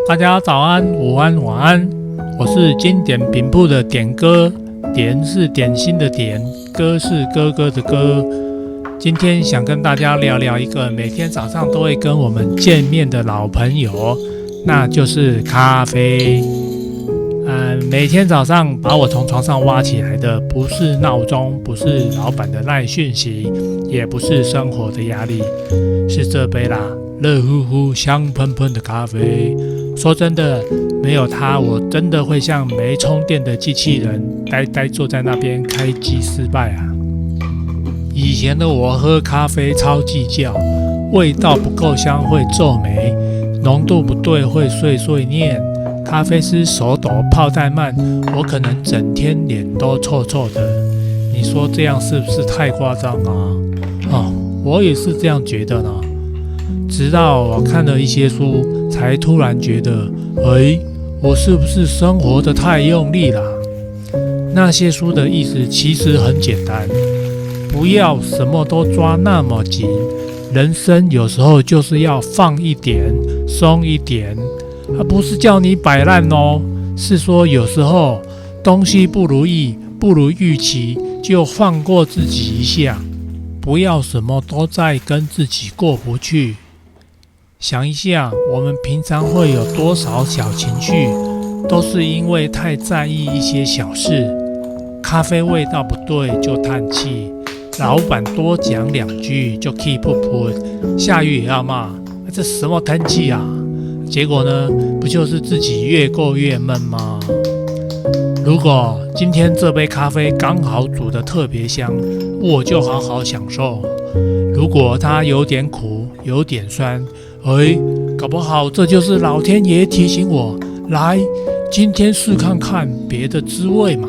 大家早安、午安、晚安，我是经典饼铺的点哥，点是点心的点，哥是哥哥的哥。今天想跟大家聊聊一个每天早上都会跟我们见面的老朋友，那就是咖啡。每天早上把我从床上挖起来的，不是闹钟，不是老板的赖讯息，也不是生活的压力，是这杯啦，热乎乎、香喷喷的咖啡。说真的，没有它，我真的会像没充电的机器人，呆坐在那边开机失败啊！以前的我喝咖啡超计较，味道不够香会皱眉，浓度不对会碎念。咖啡师手抖泡太慢，我可能整天脸都臭臭的。你说这样是不是太夸张啊？我也是这样觉得呢。直到我看了一些书，才突然觉得，我是不是生活得太用力了？那些书的意思其实很简单，不要什么都抓那么紧，人生有时候就是要放一点，松一点。不是叫你摆烂哦，是说有时候东西不如意、不如预期，就放过自己一下，不要什么都在跟自己过不去。想一下，我们平常会有多少小情绪，都是因为太在意一些小事。咖啡味道不对就叹气，老板多讲两句就气噗噗，下雨也要骂，这什么天气啊？结果呢，不就是自己越过越闷吗？如果今天这杯咖啡刚好煮得特别香，我就好好享受。如果它有点苦，有点酸，搞不好这就是老天爷提醒我，来，今天试看看别的滋味嘛。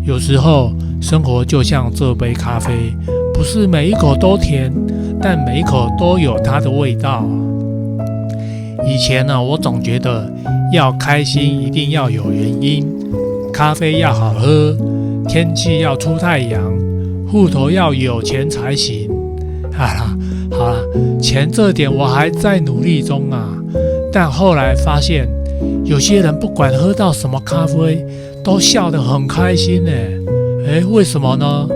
有时候生活就像这杯咖啡，不是每一口都甜，但每一口都有它的味道。以前呢，我总觉得要开心一定要有原因，咖啡要好喝，天气要出太阳，户头要有钱才行。好啦，钱这点我还在努力中啊。但后来发现，有些人不管喝到什么咖啡，都笑得很开心呢。为什么呢？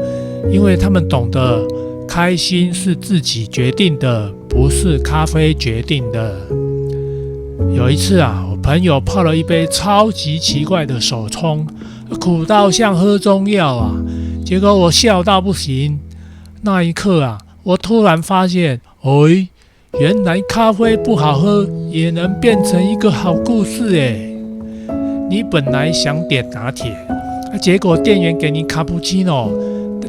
因为他们懂得，开心是自己决定的，不是咖啡决定的。有一次啊，我朋友泡了一杯超级奇怪的手冲，苦到像喝中药啊，结果我笑到不行。那一刻啊，我突然发现，原来咖啡不好喝也能变成一个好故事耶。你本来想点拿铁，结果店员给你卡布奇诺，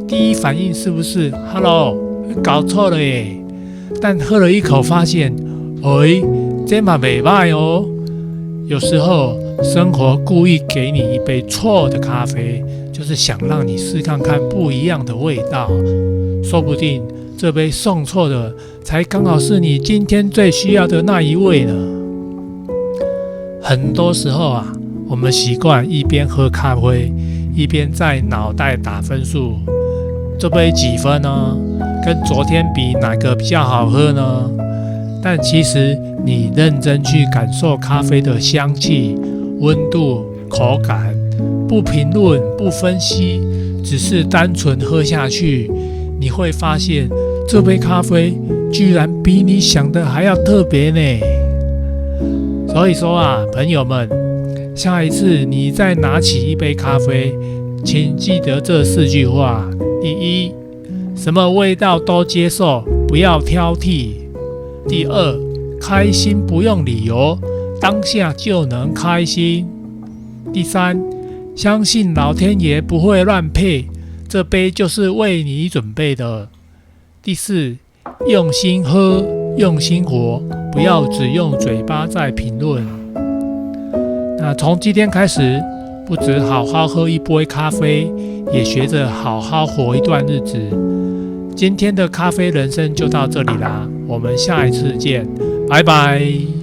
第一反应是不是 Hello 搞错了耶？但喝了一口发现，这嘛不错哦。有时候生活故意给你一杯错的咖啡，就是想让你试看看不一样的味道。说不定这杯送错的，才刚好是你今天最需要的那一味呢。很多时候啊，我们习惯一边喝咖啡，一边在脑袋打分数。这杯几分呢？跟昨天比哪个比较好喝呢？但其实你认真去感受咖啡的香气、温度、口感，不评论、不分析，只是单纯喝下去，你会发现这杯咖啡居然比你想的还要特别呢。所以说啊，朋友们，下一次你再拿起一杯咖啡，请记得这4句话：第一，什么味道都接受，不要挑剔；第二，开心不用理由，当下就能开心；第三，相信老天爷不会乱配，这杯就是为你准备的；第四，用心喝，用心活，不要只用嘴巴在评论。那从今天开始，不只好好喝一杯咖啡，也学着好好活一段日子。今天的咖啡人生就到这里啦，我们下一次见，拜拜。